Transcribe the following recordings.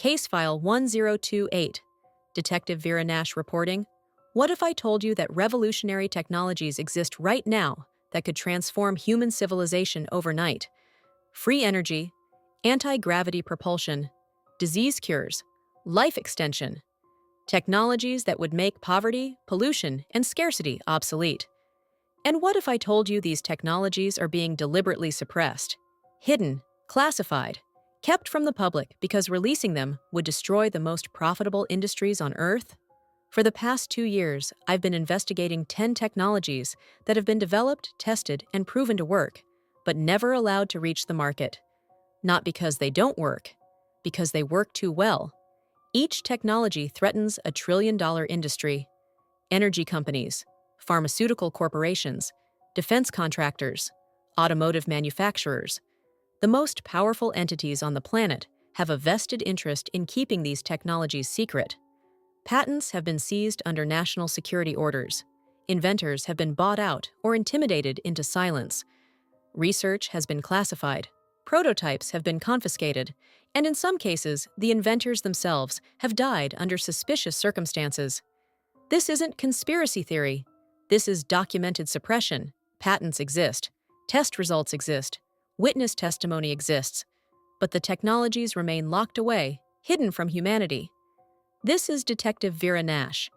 Case File 1028. Detective Vera Nash reporting, "What if I told you that revolutionary technologies exist right now that could transform human civilization overnight? Free energy, anti-gravity propulsion, disease cures, life extension, technologies that would make poverty, pollution, and scarcity obsolete. And what if I told you these technologies are being deliberately suppressed, hidden, classified, kept from the public because releasing them would destroy the most profitable industries on Earth?" For the past 2 years, I've been investigating 10 technologies that have been developed, tested, and proven to work, but never allowed to reach the market. Not because they don't work, because they work too well. Each technology threatens a trillion-dollar industry. Energy companies, pharmaceutical corporations, defense contractors, automotive manufacturers. The most powerful entities on the planet have a vested interest in keeping these technologies secret. Patents have been seized under national security orders. Inventors have been bought out or intimidated into silence. Research has been classified. Prototypes have been confiscated. And in some cases, the inventors themselves have died under suspicious circumstances. This isn't conspiracy theory. This is documented suppression. Patents exist. Test results exist. Witness testimony exists. But the technologies remain locked away, hidden from humanity. This is Detective Vera Nash,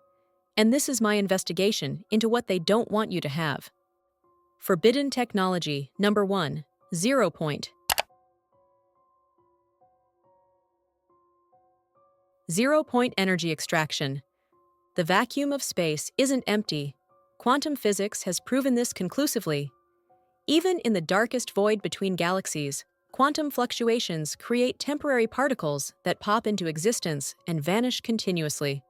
and this is my investigation into what they don't want you to have. Forbidden Technology Number 1. 0 point. 0-point energy extraction. The vacuum of space isn't empty. Quantum physics has proven this conclusively. Even in the darkest void between galaxies, quantum fluctuations create temporary particles that pop into existence and vanish continuously.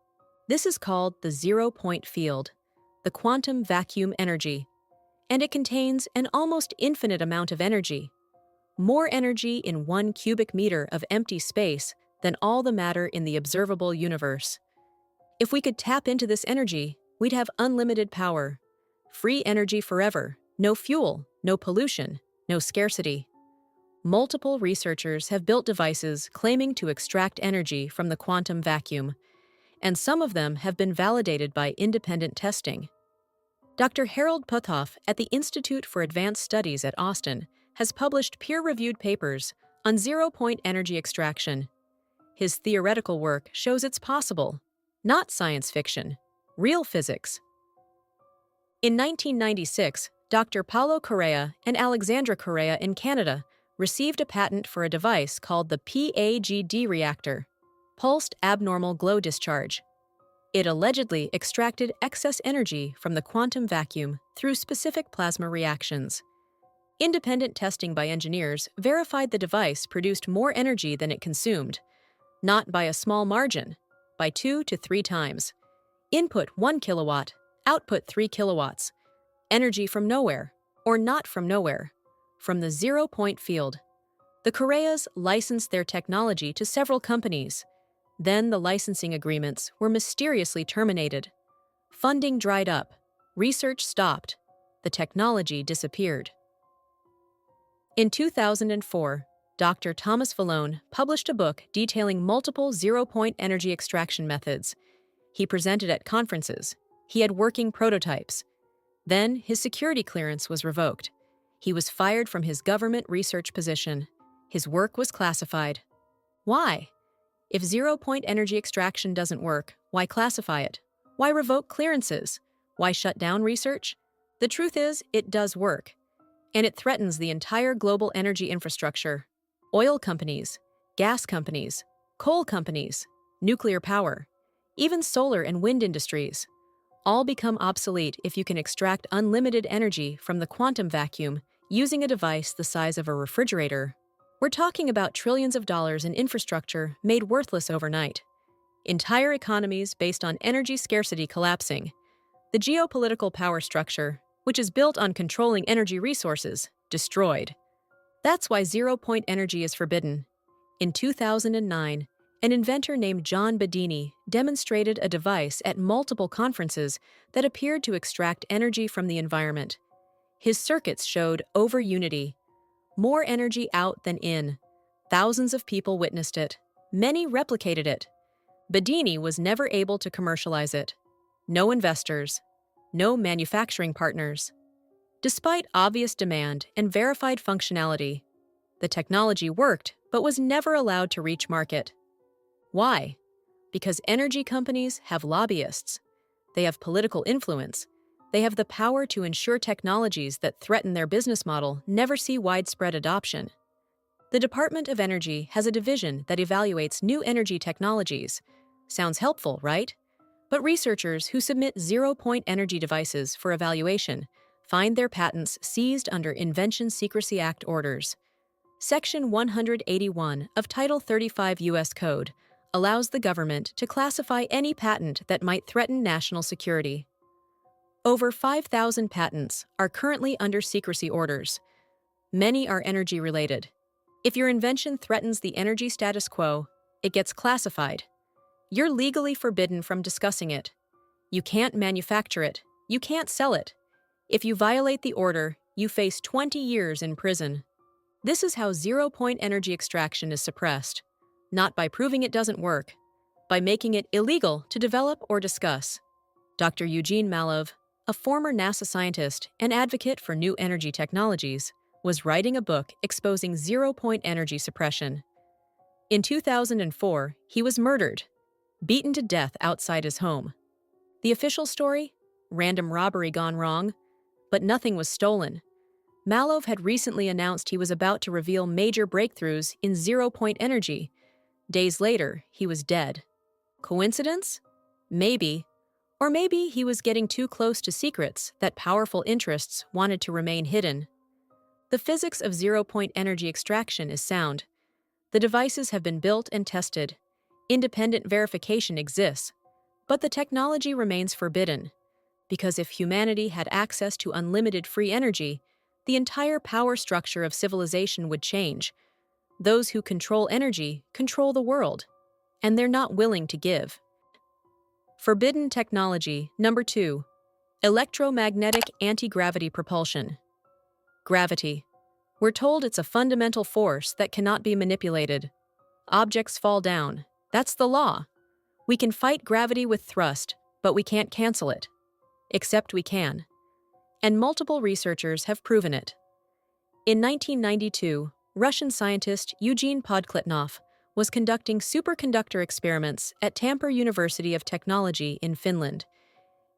This is called the 0-point field, the quantum vacuum energy, and it contains an almost infinite amount of energy. More energy in 1 cubic meter of empty space than all the matter in the observable universe. If we could tap into this energy, we'd have unlimited power. Free energy forever, no fuel, no pollution, no scarcity. Multiple researchers have built devices claiming to extract energy from the quantum vacuum, and some of them have been validated by independent testing. Dr. Harold Puthoff at the Institute for Advanced Studies at Austin has published peer-reviewed papers on 0-point energy extraction. His theoretical work shows it's possible, not science fiction, real physics. In 1996, Dr. Paulo Correa and Alexandra Correa in Canada received a patent for a device called the PAGD reactor, Pulsed Abnormal Glow Discharge. It allegedly extracted excess energy from the quantum vacuum through specific plasma reactions. Independent testing by engineers verified the device produced more energy than it consumed, not by a small margin, by 2 to 3 times. Input 1 kilowatt, output 3 kilowatts. Energy from nowhere, or not from nowhere, from the 0-point field. The Correas licensed their technology to several companies. Then the licensing agreements were mysteriously terminated. Funding dried up. Research stopped. The technology disappeared. In 2004, Dr. Thomas Vallone published a book detailing multiple 0-point energy extraction methods. He presented at conferences. He had working prototypes. Then his security clearance was revoked. He was fired from his government research position. His work was classified. Why? If 0-point energy extraction doesn't work, why classify it? Why revoke clearances? Why shut down research? The truth is, it does work. And it threatens the entire global energy infrastructure. Oil companies, gas companies, coal companies, nuclear power, even solar and wind industries, all become obsolete if you can extract unlimited energy from the quantum vacuum using a device the size of a refrigerator. We're talking about trillions of dollars in infrastructure made worthless overnight. Entire economies based on energy scarcity collapsing. The geopolitical power structure, which is built on controlling energy resources, destroyed. That's why 0-point energy is forbidden. In 2009, an inventor named John Bedini demonstrated a device at multiple conferences that appeared to extract energy from the environment. His circuits showed over-unity, more energy out than in. Thousands of people witnessed it. Many replicated it. Bedini was never able to commercialize it. No investors, no manufacturing partners. Despite obvious demand and verified functionality, the technology worked but was never allowed to reach market. Why? Because energy companies have lobbyists. They have political influence. They have the power to ensure technologies that threaten their business model never see widespread adoption. The Department of Energy has a division that evaluates new energy technologies. Sounds helpful, right? But researchers who submit zero-point energy devices for evaluation find their patents seized under Invention Secrecy Act orders. Section 181 of Title 35 U.S. Code allows the government to classify any patent that might threaten national security. Over 5,000 patents are currently under secrecy orders. Many are energy-related. If your invention threatens the energy status quo, it gets classified. You're legally forbidden from discussing it. You can't manufacture it. You can't sell it. If you violate the order, you face 20 years in prison. This is how zero-point energy extraction is suppressed. Not by proving it doesn't work, by making it illegal to develop or discuss. Dr. Eugene Malov, a former NASA scientist and advocate for new energy technologies, was writing a book exposing zero-point energy suppression. In 2004, he was murdered, beaten to death outside his home. The official story? Random robbery gone wrong. But nothing was stolen. Malov had recently announced he was about to reveal major breakthroughs in zero-point energy. Days later, he was dead. Coincidence? Maybe. Or maybe he was getting too close to secrets that powerful interests wanted to remain hidden. The physics of zero-point energy extraction is sound. The devices have been built and tested. Independent verification exists. But the technology remains forbidden. Because if humanity had access to unlimited free energy, the entire power structure of civilization would change. Those who control energy control the world, and they're not willing to give. Forbidden technology number 2, electromagnetic anti-gravity propulsion. Gravity. We're told it's a fundamental force that cannot be manipulated. Objects fall down. That's the law. We can fight gravity with thrust, but we can't cancel it. Except we can. And multiple researchers have proven it. In 1992, Russian scientist Eugene Podkletnov was conducting superconductor experiments at Tampere University of Technology in Finland.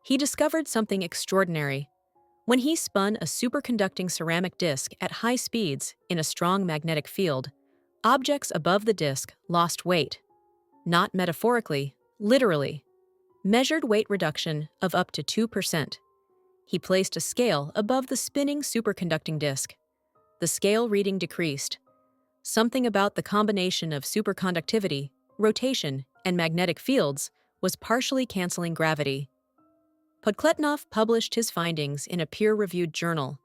He discovered something extraordinary. When he spun a superconducting ceramic disc at high speeds in a strong magnetic field, objects above the disc lost weight. Not metaphorically, literally. Measured weight reduction of up to 2%. He placed a scale above the spinning superconducting disc. The scale reading decreased. Something about the combination of superconductivity, rotation, and magnetic fields was partially canceling gravity. Podkletnov published his findings in a peer-reviewed journal.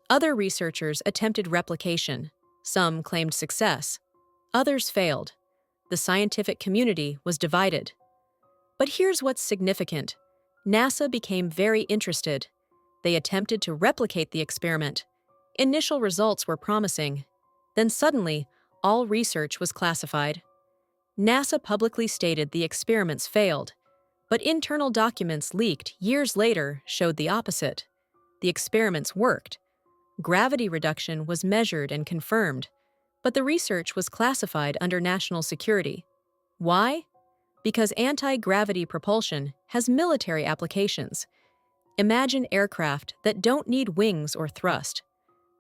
Other researchers attempted replication. Some claimed success. Others failed. The scientific community was divided. But here's what's significant. NASA became very interested. They attempted to replicate the experiment. Initial results were promising. Then suddenly, all research was classified. NASA publicly stated the experiments failed, but internal documents leaked years later showed the opposite. The experiments worked. Gravity reduction was measured and confirmed, but the research was classified under national security. Why? Because anti-gravity propulsion has military applications. Imagine aircraft that don't need wings or thrust.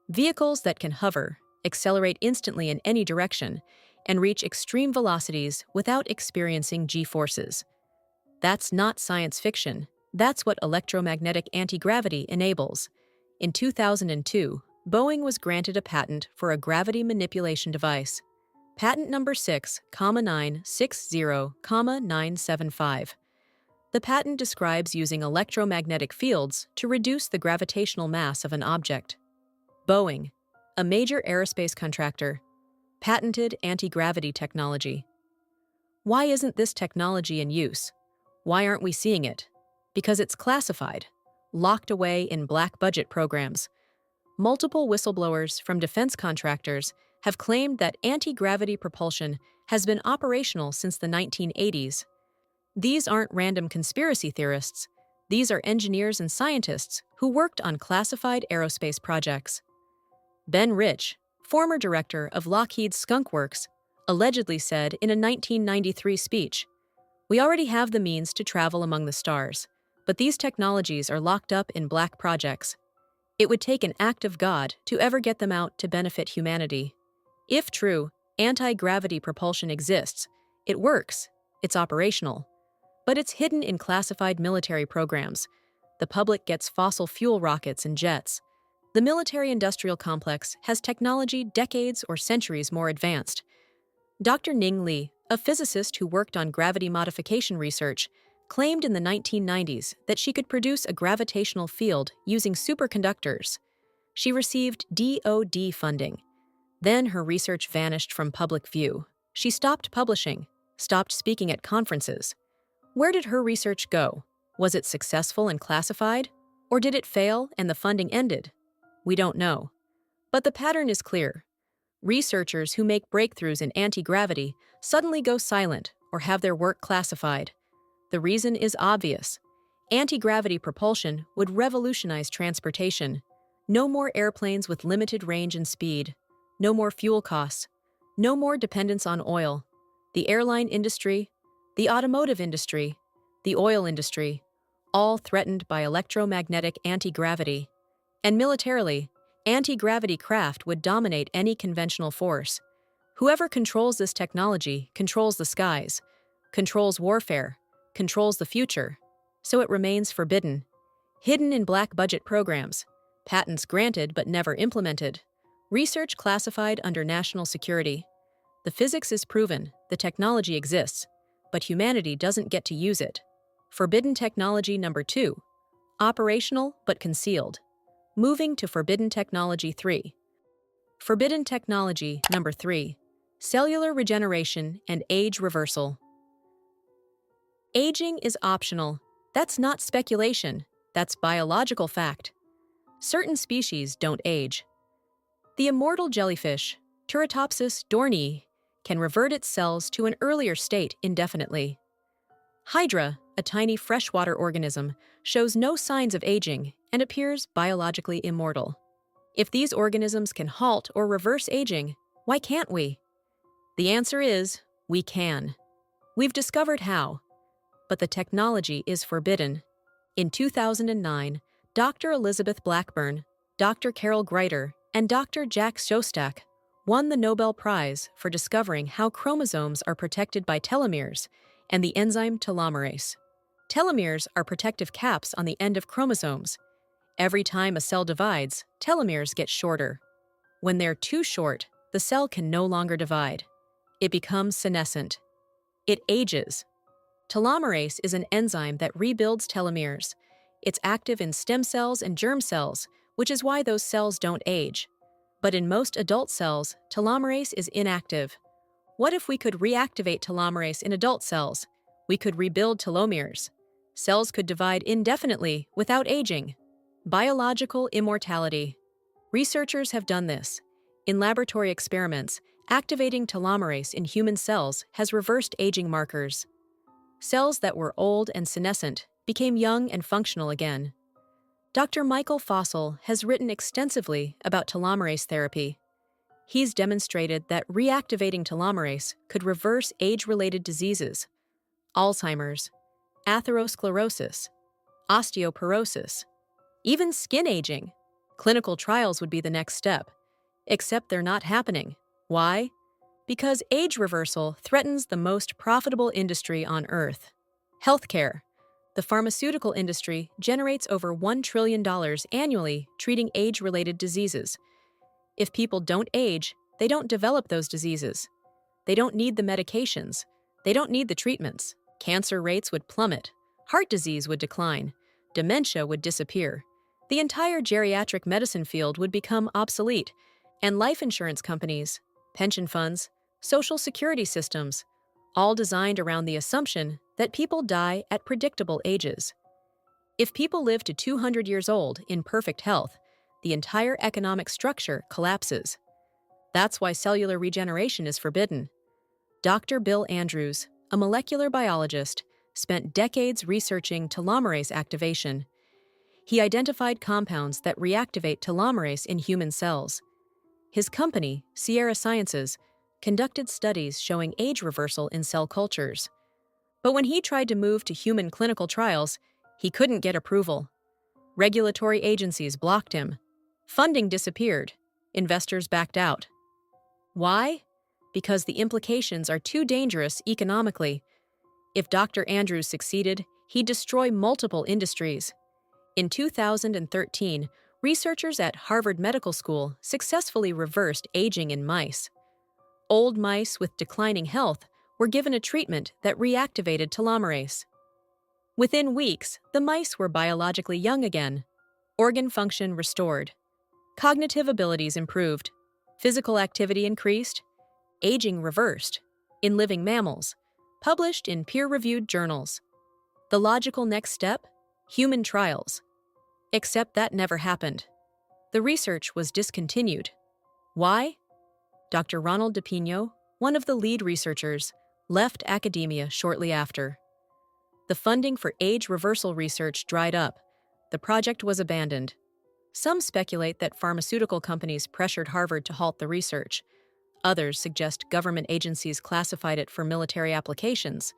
Vehicles that can hover, accelerate instantly in any direction, and reach extreme velocities without experiencing G-forces. That's not science fiction. That's what electromagnetic anti-gravity enables. In 2002, Boeing was granted a patent for a gravity manipulation device. Patent number 6,960,975. The patent describes using electromagnetic fields to reduce the gravitational mass of an object. Boeing, a major aerospace contractor, patented anti-gravity technology. Why isn't this technology in use? Why aren't we seeing it? Because it's classified, locked away in black budget programs. Multiple whistleblowers from defense contractors have claimed that anti-gravity propulsion has been operational since the 1980s. These aren't random conspiracy theorists. These are engineers and scientists who worked on classified aerospace projects. Ben Rich, former director of Lockheed's Skunk Works, allegedly said in a 1993 speech, "We already have the means to travel among the stars, but these technologies are locked up in black projects. It would take an act of God to ever get them out to benefit humanity." If true, anti-gravity propulsion exists. It works. It's operational. But it's hidden in classified military programs. The public gets fossil fuel rockets and jets. The military-industrial complex has technology decades or centuries more advanced. Dr. Ning Li, a physicist who worked on gravity modification research, claimed in the 1990s that she could produce a gravitational field using superconductors. She received DoD funding. Then her research vanished from public view. She stopped publishing, stopped speaking at conferences. Where did her research go? Was it successful and classified? Or did it fail and the funding ended? We don't know. But the pattern is clear. Researchers who make breakthroughs in anti-gravity suddenly go silent or have their work classified. The reason is obvious. Anti-gravity propulsion would revolutionize transportation. No more airplanes with limited range and speed. No more fuel costs. No more dependence on oil. The airline industry, the automotive industry, the oil industry, all threatened by electromagnetic anti-gravity. And militarily, anti-gravity craft would dominate any conventional force. Whoever controls this technology controls the skies, controls warfare, controls the future. So it remains forbidden, hidden in black budget programs, patents granted but never implemented, research classified under national security. The physics is proven, the technology exists, but humanity doesn't get to use it. Forbidden technology number 2. Operational but concealed. Moving to forbidden technology 3. Forbidden technology number 3. Cellular regeneration and age reversal. Aging is optional. That's not speculation. That's biological fact. Certain species don't age. The immortal jellyfish, Turritopsis dohrnii, can revert its cells to an earlier state indefinitely. Hydra, a tiny freshwater organism, shows no signs of aging and appears biologically immortal. If these organisms can halt or reverse aging, why can't we? The answer is, we can. We've discovered how. But the technology is forbidden. In 2009, Dr. Elizabeth Blackburn, Dr. Carol Greiter, and Dr. Jack Szostak won the Nobel Prize for discovering how chromosomes are protected by telomeres and the enzyme telomerase. Telomeres are protective caps on the end of chromosomes. Every time a cell divides, telomeres get shorter. When they're too short, the cell can no longer divide. It becomes senescent. It ages. Telomerase is an enzyme that rebuilds telomeres. It's active in stem cells and germ cells, which is why those cells don't age. But in most adult cells, telomerase is inactive. What if we could reactivate telomerase in adult cells? We could rebuild telomeres. Cells could divide indefinitely without aging. Biological immortality. Researchers have done this. In laboratory experiments, activating telomerase in human cells has reversed aging markers. Cells that were old and senescent became young and functional again. Dr. Michael Fossel has written extensively about telomerase therapy. He's demonstrated that reactivating telomerase could reverse age-related diseases, Alzheimer's, atherosclerosis, osteoporosis, even skin aging. Clinical trials would be the next step, except they're not happening. Why? Because age reversal threatens the most profitable industry on Earth, healthcare. The pharmaceutical industry generates over $1 trillion annually treating age-related diseases. If people don't age, they don't develop those diseases. They don't need the medications. They don't need the treatments. Cancer rates would plummet. Heart disease would decline. Dementia would disappear. The entire geriatric medicine field would become obsolete, and life insurance companies, pension funds, social security systems, all designed around the assumption that people die at predictable ages. If people live to 200 years old in perfect health, the entire economic structure collapses. That's why cellular regeneration is forbidden. Dr. Bill Andrews, a molecular biologist, spent decades researching telomerase activation. He identified compounds that reactivate telomerase in human cells. His company, Sierra Sciences, conducted studies showing age reversal in cell cultures. But when he tried to move to human clinical trials, he couldn't get approval. Regulatory agencies blocked him. Funding disappeared. Investors backed out. Why? Because the implications are too dangerous economically. If Dr. Andrews succeeded, he'd destroy multiple industries. In 2013, researchers at Harvard Medical School successfully reversed aging in mice. Old mice with declining health were given a treatment that reactivated telomerase. Within weeks, the mice were biologically young again. Organ function restored. Cognitive abilities improved. Physical activity increased. Aging reversed. In living mammals. Published in peer-reviewed journals. The logical next step? Human trials. Except that never happened. The research was discontinued. Why? Dr. Ronald DePino, one of the lead researchers, left academia shortly after. The funding for age reversal research dried up. The project was abandoned. Some speculate that pharmaceutical companies pressured Harvard to halt the research. Others suggest government agencies classified it for military applications.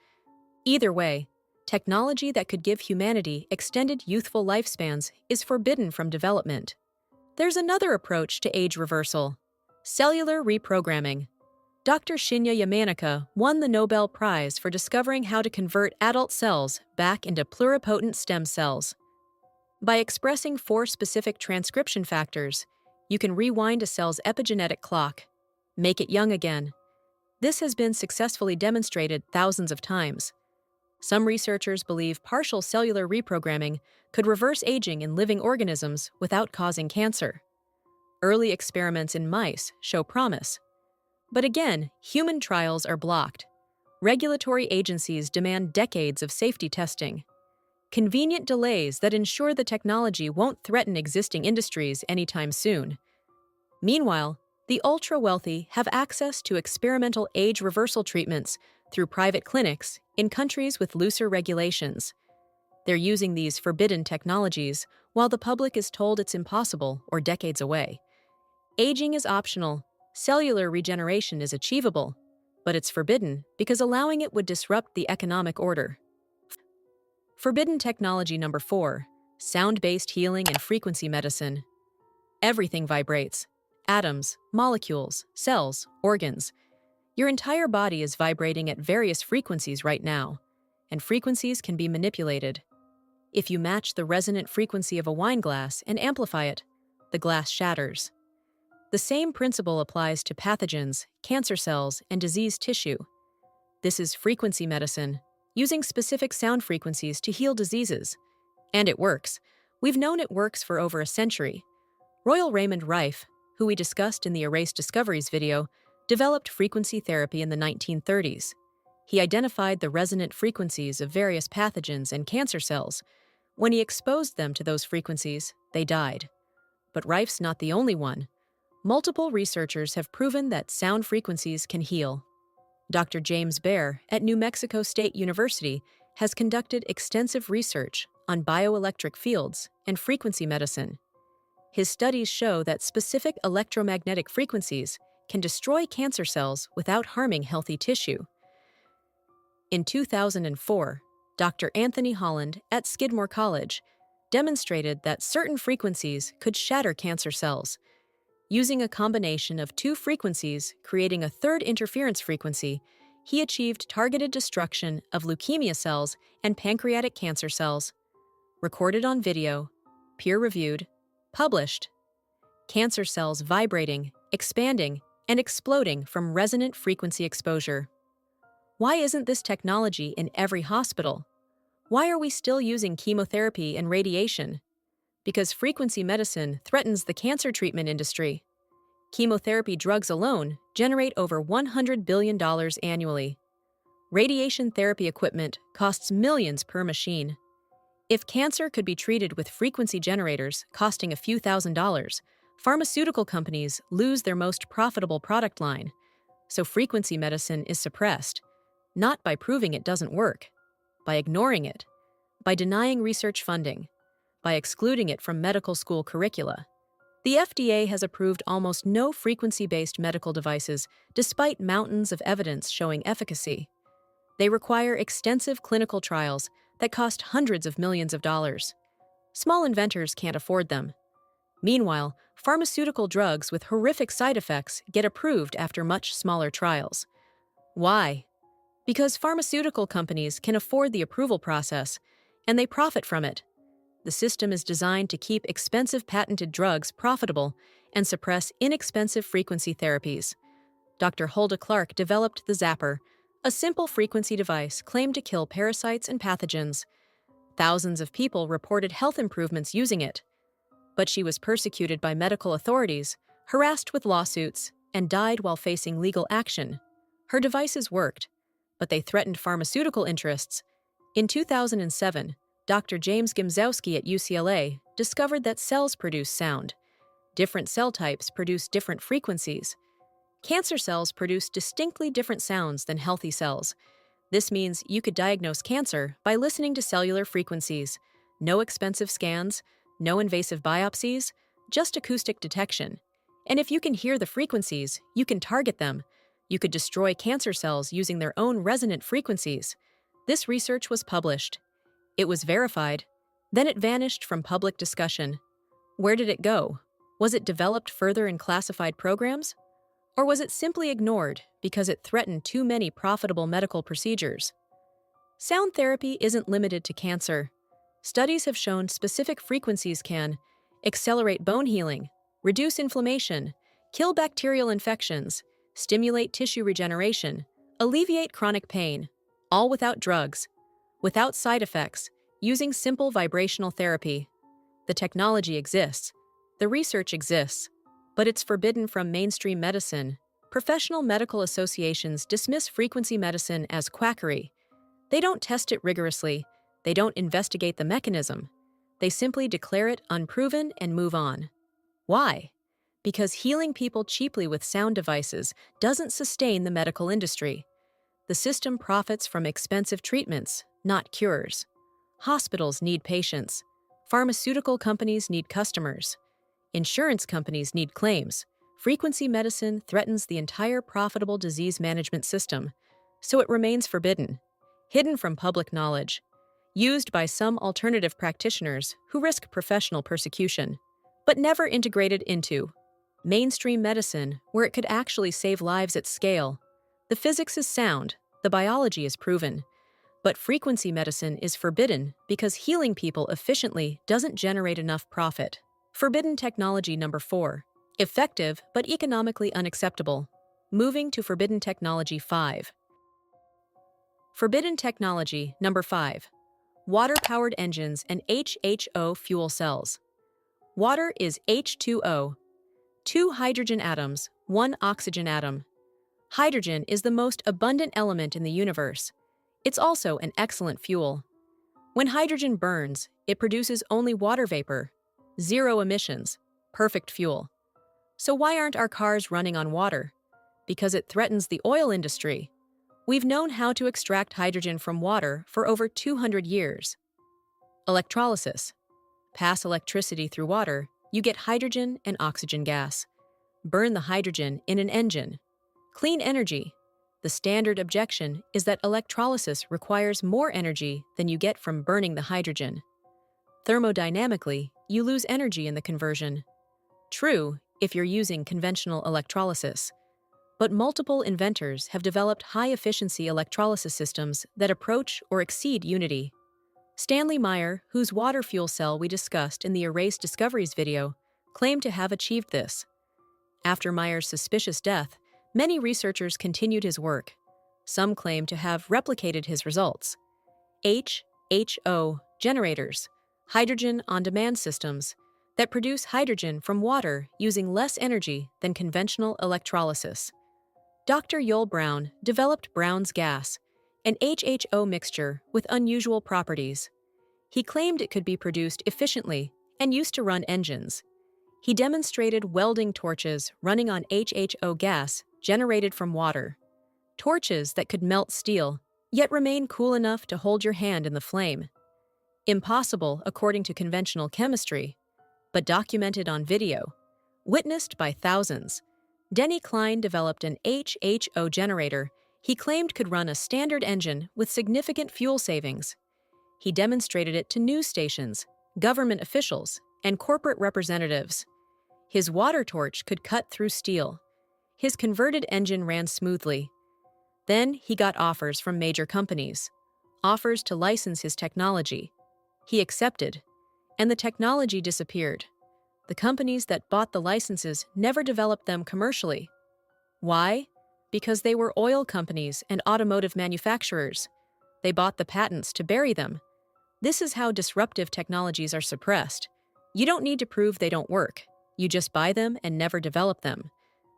Either way, technology that could give humanity extended youthful lifespans is forbidden from development. There's another approach to age reversal: cellular reprogramming. Dr. Shinya Yamanaka won the Nobel Prize for discovering how to convert adult cells back into pluripotent stem cells. By expressing 4 specific transcription factors, you can rewind a cell's epigenetic clock, make it young again. This has been successfully demonstrated thousands of times. Some researchers believe partial cellular reprogramming could reverse aging in living organisms without causing cancer. Early experiments in mice show promise. But again, human trials are blocked. Regulatory agencies demand decades of safety testing. Convenient delays that ensure the technology won't threaten existing industries anytime soon. Meanwhile, the ultra-wealthy have access to experimental age reversal treatments through private clinics in countries with looser regulations. They're using these forbidden technologies while the public is told it's impossible or decades away. Aging is optional. Cellular regeneration is achievable, but it's forbidden because allowing it would disrupt the economic order. Forbidden technology number 4, sound-based healing and frequency medicine. Everything vibrates. Atoms, molecules, cells, organs. Your entire body is vibrating at various frequencies right now, and frequencies can be manipulated. If you match the resonant frequency of a wine glass and amplify it, the glass shatters. The same principle applies to pathogens, cancer cells, and diseased tissue. This is frequency medicine, using specific sound frequencies to heal diseases. And it works. We've known it works for over a century. Royal Raymond Rife, who we discussed in the Erased Discoveries video, developed frequency therapy in the 1930s. He identified the resonant frequencies of various pathogens and cancer cells. When he exposed them to those frequencies, they died. But Rife's not the only one. Multiple researchers have proven that sound frequencies can heal. Dr. James Baer at New Mexico State University has conducted extensive research on bioelectric fields and frequency medicine. His studies show that specific electromagnetic frequencies can destroy cancer cells without harming healthy tissue. In 2004, Dr. Anthony Holland at Skidmore College demonstrated that certain frequencies could shatter cancer cells. Using a combination of 2 frequencies, creating a third interference frequency, he achieved targeted destruction of leukemia cells and pancreatic cancer cells. Recorded on video, peer-reviewed, published. Cancer cells vibrating, expanding, and exploding from resonant frequency exposure. Why isn't this technology in every hospital? Why are we still using chemotherapy and radiation? Because frequency medicine threatens the cancer treatment industry. Chemotherapy drugs alone generate over $100 billion annually. Radiation therapy equipment costs millions per machine. If cancer could be treated with frequency generators costing a few $1,000s, pharmaceutical companies lose their most profitable product line. So frequency medicine is suppressed, not by proving it doesn't work, by ignoring it, by denying research funding, by excluding it from medical school curricula. The FDA has approved almost no frequency-based medical devices despite mountains of evidence showing efficacy. They require extensive clinical trials that cost hundreds of millions of dollars. Small inventors can't afford them. Meanwhile, pharmaceutical drugs with horrific side effects get approved after much smaller trials. Why? Because pharmaceutical companies can afford the approval process, and they profit from it. The system is designed to keep expensive patented drugs profitable and suppress inexpensive frequency therapies. Dr. Hulda Clark developed the Zapper, a simple frequency device claimed to kill parasites and pathogens. Thousands of people reported health improvements using it. But she was persecuted by medical authorities, harassed with lawsuits, and died while facing legal action. Her devices worked, but they threatened pharmaceutical interests. In 2007, Dr. James Gimzowski at UCLA discovered that cells produce sound. Different cell types produce different frequencies. Cancer cells produce distinctly different sounds than healthy cells. This means you could diagnose cancer by listening to cellular frequencies. No expensive scans, no invasive biopsies, just acoustic detection. And if you can hear the frequencies, you can target them. You could destroy cancer cells using their own resonant frequencies. This research was published. It was verified. Then it vanished from public discussion. Where did it go? Was it developed further in classified programs? Or was it simply ignored because it threatened too many profitable medical procedures? Sound therapy isn't limited to cancer. Studies have shown specific frequencies can accelerate bone healing, reduce inflammation, kill bacterial infections, stimulate tissue regeneration, alleviate chronic pain, all without drugs, without side effects, using simple vibrational therapy. The technology exists, the research exists, but it's forbidden from mainstream medicine. Professional medical associations dismiss frequency medicine as quackery. They don't test it rigorously. They don't investigate the mechanism. They simply declare it unproven and move on. Why? Because healing people cheaply with sound devices doesn't sustain the medical industry. The system profits from expensive treatments, not cures. Hospitals need patients. Pharmaceutical companies need customers. Insurance companies need claims. Frequency medicine threatens the entire profitable disease management system, so it remains forbidden, hidden from public knowledge, used by some alternative practitioners who risk professional persecution, but never integrated into mainstream medicine where it could actually save lives at scale. The physics is sound, the biology is proven, but frequency medicine is forbidden because healing people efficiently doesn't generate enough profit. Forbidden technology number 4. Effective but economically unacceptable. Moving to forbidden technology 5. Forbidden technology number 5. Water-powered engines and HHO fuel cells. Water is H2O, 2 hydrogen atoms, 1 oxygen atom. Hydrogen is the most abundant element in the universe. It's also an excellent fuel. When hydrogen burns, it produces only water vapor. Zero emissions. Perfect fuel. So why aren't our cars running on water? Because it threatens the oil industry. We've known how to extract hydrogen from water for over 200 years. Electrolysis. Pass electricity through water, you get hydrogen and oxygen gas. Burn the hydrogen in an engine. Clean energy. The standard objection is that electrolysis requires more energy than you get from burning the hydrogen. Thermodynamically, you lose energy in the conversion. True, if you're using conventional electrolysis. But multiple inventors have developed high-efficiency electrolysis systems that approach or exceed unity. Stanley Meyer, whose water fuel cell we discussed in the Erased Discoveries video, claimed to have achieved this. After Meyer's suspicious death, many researchers continued his work. Some claim to have replicated his results. HHO generators, hydrogen on-demand systems, that produce hydrogen from water using less energy than conventional electrolysis. Dr. Yoel Brown developed Brown's gas, an HHO mixture with unusual properties. He claimed it could be produced efficiently and used to run engines. He demonstrated welding torches running on HHO gas generated from water. Torches that could melt steel, yet remain cool enough to hold your hand in the flame. Impossible according to conventional chemistry, but documented on video, witnessed by thousands. Denny Klein developed an HHO generator he claimed could run a standard engine with significant fuel savings. He demonstrated it to news stations, government officials, and corporate representatives. His water torch could cut through steel. His converted engine ran smoothly. Then he got offers from major companies, offers to license his technology. He accepted, and the technology disappeared. The companies that bought the licenses never developed them commercially. Why? Because they were oil companies and automotive manufacturers. They bought the patents to bury them. This is how disruptive technologies are suppressed. You don't need to prove they don't work. You just buy them and never develop them.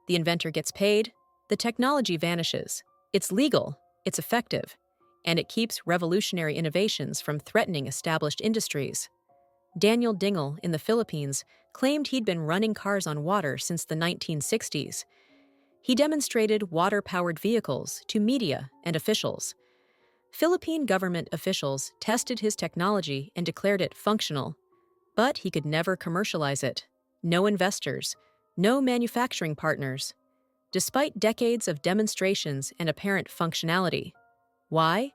The inventor gets paid, the technology vanishes. It's legal, it's effective, and it keeps revolutionary innovations from threatening established industries. Daniel Dingle in the Philippines claimed he'd been running cars on water since the 1960s. He demonstrated water-powered vehicles to media and officials. Philippine government officials tested his technology and declared it functional, but he could never commercialize it. No investors, no manufacturing partners, despite decades of demonstrations and apparent functionality. Why?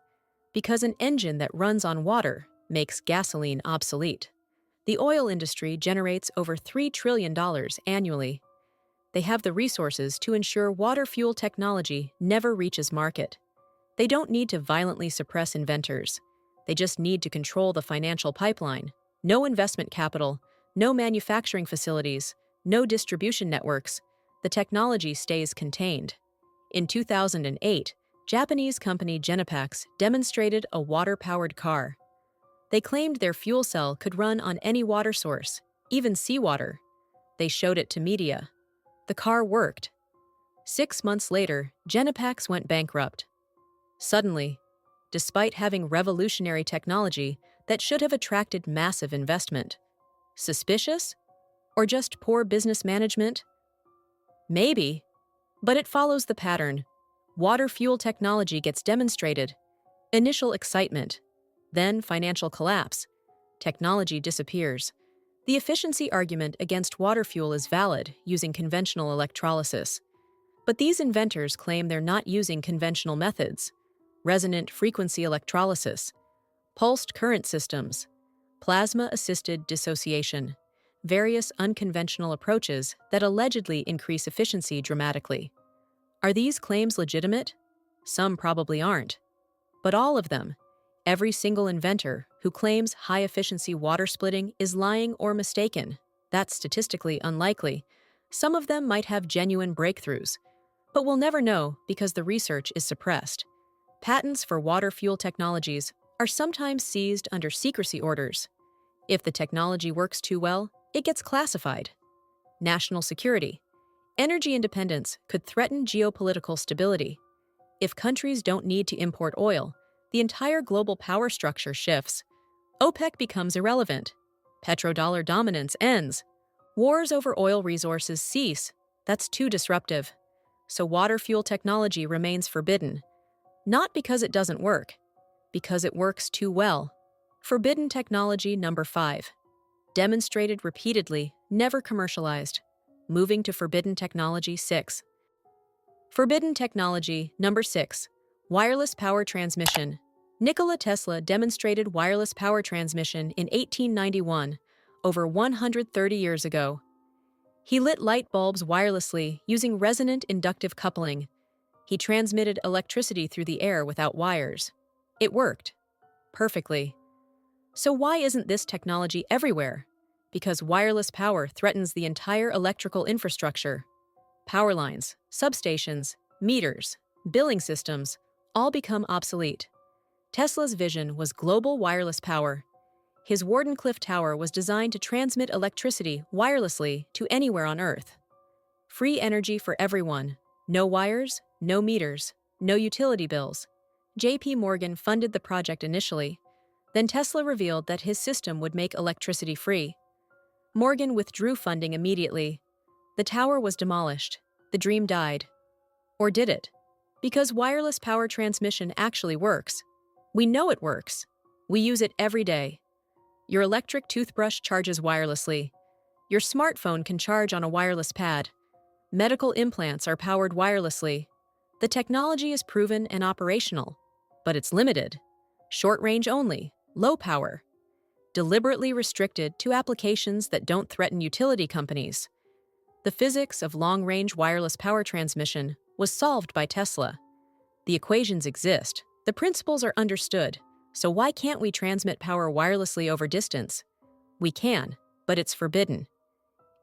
Because an engine that runs on water makes gasoline obsolete. The oil industry generates over $3 trillion annually. They have the resources to ensure water fuel technology never reaches market. They don't need to violently suppress inventors. They just need to control the financial pipeline. No investment capital, no manufacturing facilities, no distribution networks. The technology stays contained. In 2008, Japanese company Genepax demonstrated a water-powered car. They claimed their fuel cell could run on any water source, even seawater. They showed it to media. The car worked. 6 months later, Genepax went bankrupt. Suddenly, despite having revolutionary technology that should have attracted massive investment. Suspicious? Or just poor business management? Maybe, but it follows the pattern. Water fuel technology gets demonstrated. Initial excitement. Then financial collapse. Technology disappears. The efficiency argument against water fuel is valid using conventional electrolysis. But these inventors claim they're not using conventional methods. Resonant frequency electrolysis, pulsed current systems, plasma-assisted dissociation, various unconventional approaches that allegedly increase efficiency dramatically. Are these claims legitimate? Some probably aren't. But all of them, every single inventor who claims high-efficiency water splitting is lying or mistaken. That's statistically unlikely. Some of them might have genuine breakthroughs, but we'll never know because the research is suppressed. Patents for water fuel technologies are sometimes seized under secrecy orders. If the technology works too well, it gets classified. National security. Energy independence could threaten geopolitical stability. If countries don't need to import oil, the entire global power structure shifts. OPEC becomes irrelevant. Petrodollar dominance ends. Wars over oil resources cease. That's too disruptive. So water fuel technology remains forbidden. Not because it doesn't work, because it works too well. Forbidden technology number 5. Demonstrated repeatedly, never commercialized. Moving to forbidden technology 6. Forbidden technology number 6. Wireless power transmission. Nikola Tesla demonstrated wireless power transmission in 1891, over 130 years ago. He lit light bulbs wirelessly using resonant inductive coupling. He transmitted electricity through the air without wires. It worked. Perfectly. So why isn't this technology everywhere? Because wireless power threatens the entire electrical infrastructure. Power lines, substations, meters, billing systems all become obsolete. Tesla's vision was global wireless power. His Wardenclyffe Tower was designed to transmit electricity wirelessly to anywhere on Earth. Free energy for everyone. No wires, no meters, no utility bills. J.P. Morgan funded the project initially. Then Tesla revealed that his system would make electricity free. Morgan withdrew funding immediately. The tower was demolished. The dream died. Or did it? Because wireless power transmission actually works. We know it works. We use it every day. Your electric toothbrush charges wirelessly. Your smartphone can charge on a wireless pad. Medical implants are powered wirelessly. The technology is proven and operational, but it's limited. Short range only, low power. Deliberately restricted to applications that don't threaten utility companies. The physics of long-range wireless power transmission was solved by Tesla. The equations exist, the principles are understood, so why can't we transmit power wirelessly over distance? We can, but it's forbidden.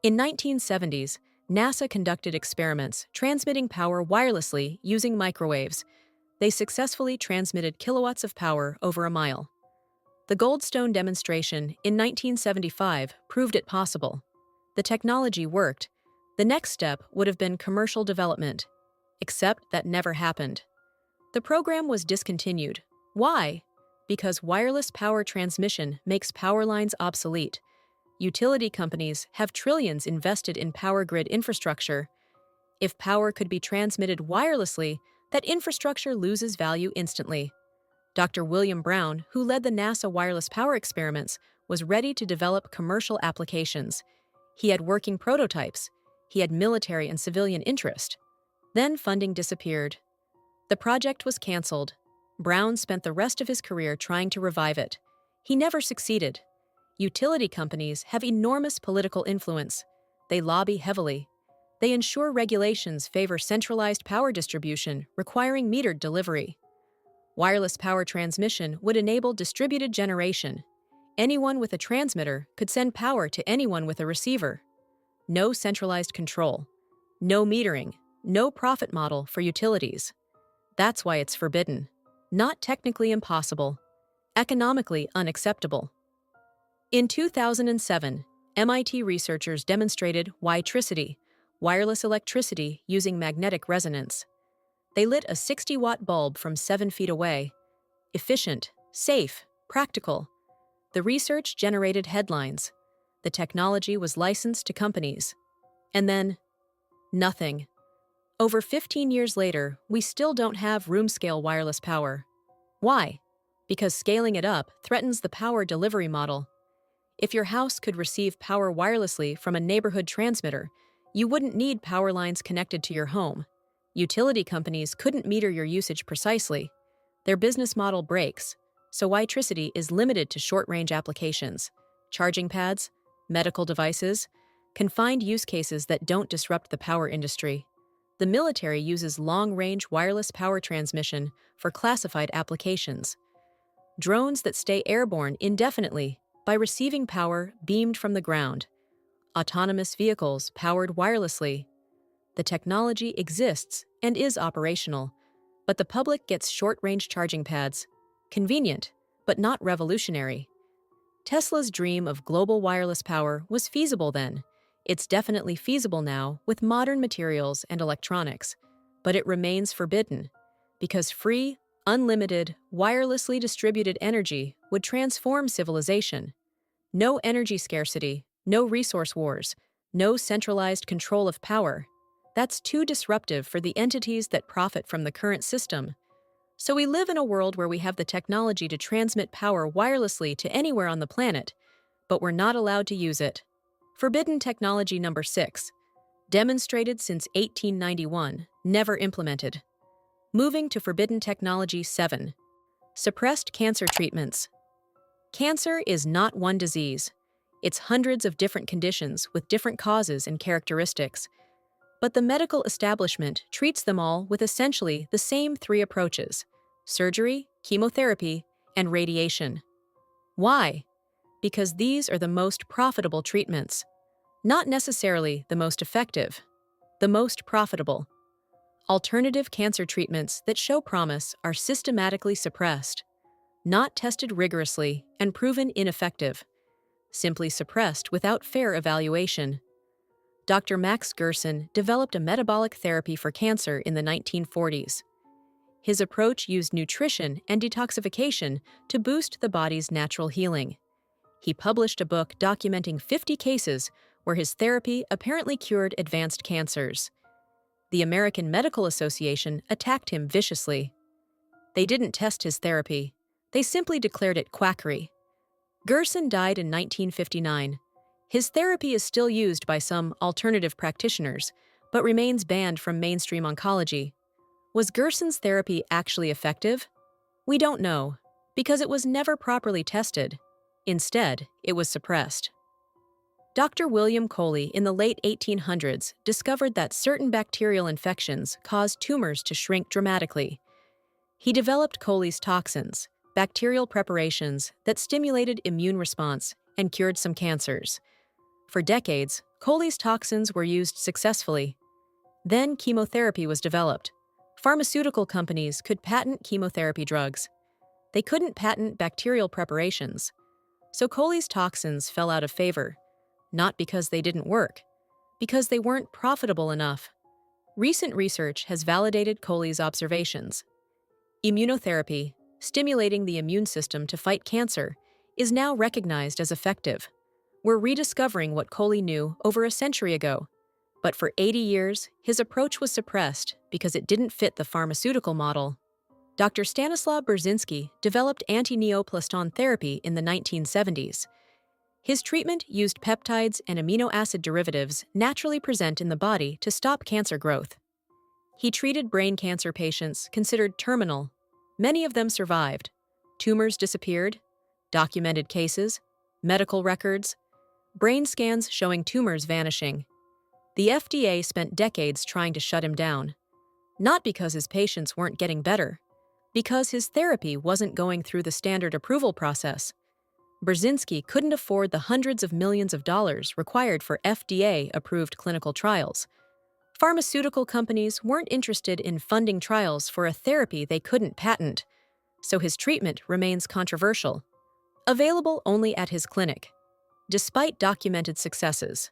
In 1970s, NASA conducted experiments transmitting power wirelessly using microwaves. They successfully transmitted kilowatts of power over a mile. The Goldstone demonstration in 1975 proved it possible. The technology worked. The next step would have been commercial development, except that never happened. The program was discontinued. Why? Because wireless power transmission makes power lines obsolete. Utility companies have trillions invested in power grid infrastructure. If power could be transmitted wirelessly, that infrastructure loses value instantly. Dr. William Brown, who led the NASA wireless power experiments, was ready to develop commercial applications. He had working prototypes. He had military and civilian interest. Then funding disappeared. The project was canceled. Brown spent the rest of his career trying to revive it. He never succeeded. Utility companies have enormous political influence. They lobby heavily. They ensure regulations favor centralized power distribution, requiring metered delivery. Wireless power transmission would enable distributed generation. Anyone with a transmitter could send power to anyone with a receiver. No centralized control. No metering. No profit model for utilities. That's why it's forbidden. Not technically impossible. Economically unacceptable. In 2007, MIT researchers demonstrated Wi-tricity, wireless electricity using magnetic resonance. They lit a 60-watt bulb from 7 feet away. Efficient, safe, practical. The research generated headlines. The technology was licensed to companies. And then, nothing. Over 15 years later, we still don't have room-scale wireless power. Why? Because scaling it up threatens the power delivery model. If your house could receive power wirelessly from a neighborhood transmitter, you wouldn't need power lines connected to your home. Utility companies couldn't meter your usage precisely. Their business model breaks, so Wi-tricity is limited to short-range applications, charging pads, medical devices, confined use cases that don't disrupt the power industry. The military uses long-range wireless power transmission for classified applications. Drones that stay airborne indefinitely by receiving power beamed from the ground. Autonomous vehicles powered wirelessly. The technology exists and is operational, but the public gets short-range charging pads. Convenient, but not revolutionary. Tesla's dream of global wireless power was feasible then. It's definitely feasible now with modern materials and electronics, but it remains forbidden because free, unlimited, wirelessly distributed energy would transform civilization. No energy scarcity, no resource wars, no centralized control of power. That's too disruptive for the entities that profit from the current system. So we live in a world where we have the technology to transmit power wirelessly to anywhere on the planet, but we're not allowed to use it. Forbidden technology number 6. Demonstrated since 1891, never implemented. Moving to forbidden technology 7. Suppressed cancer treatments. Cancer is not one disease. It's hundreds of different conditions with different causes and characteristics. But the medical establishment treats them all with essentially the same 3 approaches: surgery, chemotherapy, and radiation. Why? Because these are the most profitable treatments. Not necessarily the most effective, the most profitable. Alternative cancer treatments that show promise are systematically suppressed, not tested rigorously and proven ineffective, simply suppressed without fair evaluation. Dr. Max Gerson developed a metabolic therapy for cancer in the 1940s. His approach used nutrition and detoxification to boost the body's natural healing. He published a book documenting 50 cases where his therapy apparently cured advanced cancers. The American Medical Association attacked him viciously. They didn't test his therapy. They simply declared it quackery. Gerson died in 1959. His therapy is still used by some alternative practitioners, but remains banned from mainstream oncology. Was Gerson's therapy actually effective? We don't know, because it was never properly tested. Instead, it was suppressed. Dr. William Coley in the late 1800s discovered that certain bacterial infections caused tumors to shrink dramatically. He developed Coley's toxins, bacterial preparations that stimulated immune response and cured some cancers. For decades, Coley's toxins were used successfully. Then chemotherapy was developed. Pharmaceutical companies could patent chemotherapy drugs. They couldn't patent bacterial preparations. So Coley's toxins fell out of favor, not because they didn't work, because they weren't profitable enough. Recent research has validated Coley's observations. Immunotherapy, stimulating the immune system to fight cancer, is now recognized as effective. We're rediscovering what Coley knew over a century ago. But for 80 years, his approach was suppressed because it didn't fit the pharmaceutical model. Dr. Stanislaw Burzynski developed anti-neoplaston therapy in the 1970s. His treatment used peptides and amino acid derivatives naturally present in the body to stop cancer growth. He treated brain cancer patients considered terminal. Many of them survived. Tumors disappeared, documented cases, medical records, brain scans showing tumors vanishing. The FDA spent decades trying to shut him down. Not because his patients weren't getting better, because his therapy wasn't going through the standard approval process. Burzynski couldn't afford the hundreds of millions of dollars required for FDA-approved clinical trials. Pharmaceutical companies weren't interested in funding trials for a therapy they couldn't patent, so his treatment remains controversial. Available only at his clinic, despite documented successes.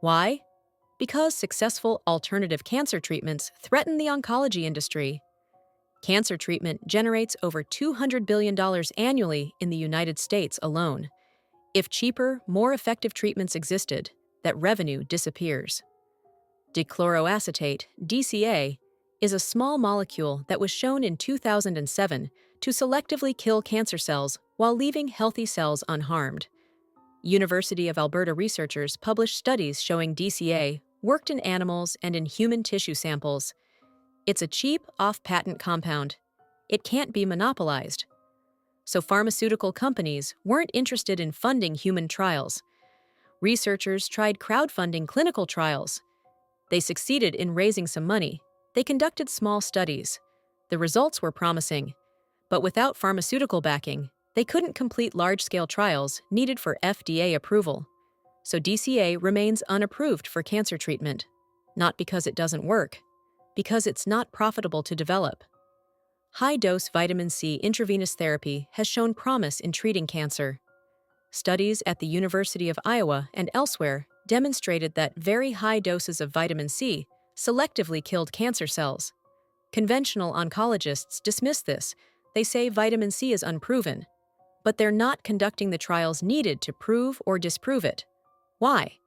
Why? Because successful alternative cancer treatments threaten the oncology industry. Cancer treatment generates over $200 billion annually in the United States alone. If cheaper, more effective treatments existed, that revenue disappears. Dichloroacetate, DCA, is a small molecule that was shown in 2007 to selectively kill cancer cells while leaving healthy cells unharmed. University of Alberta researchers published studies showing DCA worked in animals and in human tissue samples. It's a cheap, off-patent compound. It can't be monopolized. So pharmaceutical companies weren't interested in funding human trials. Researchers tried crowdfunding clinical trials. They succeeded in raising some money. They conducted small studies. The results were promising. But without pharmaceutical backing, they couldn't complete large-scale trials needed for FDA approval. So DCA remains unapproved for cancer treatment. Not because it doesn't work, because it's not profitable to develop. High-dose vitamin C intravenous therapy has shown promise in treating cancer. Studies at the University of Iowa and elsewhere demonstrated that very high doses of vitamin C selectively killed cancer cells. Conventional oncologists dismiss this. They say vitamin C is unproven, but they're not conducting the trials needed to prove or disprove it. Why?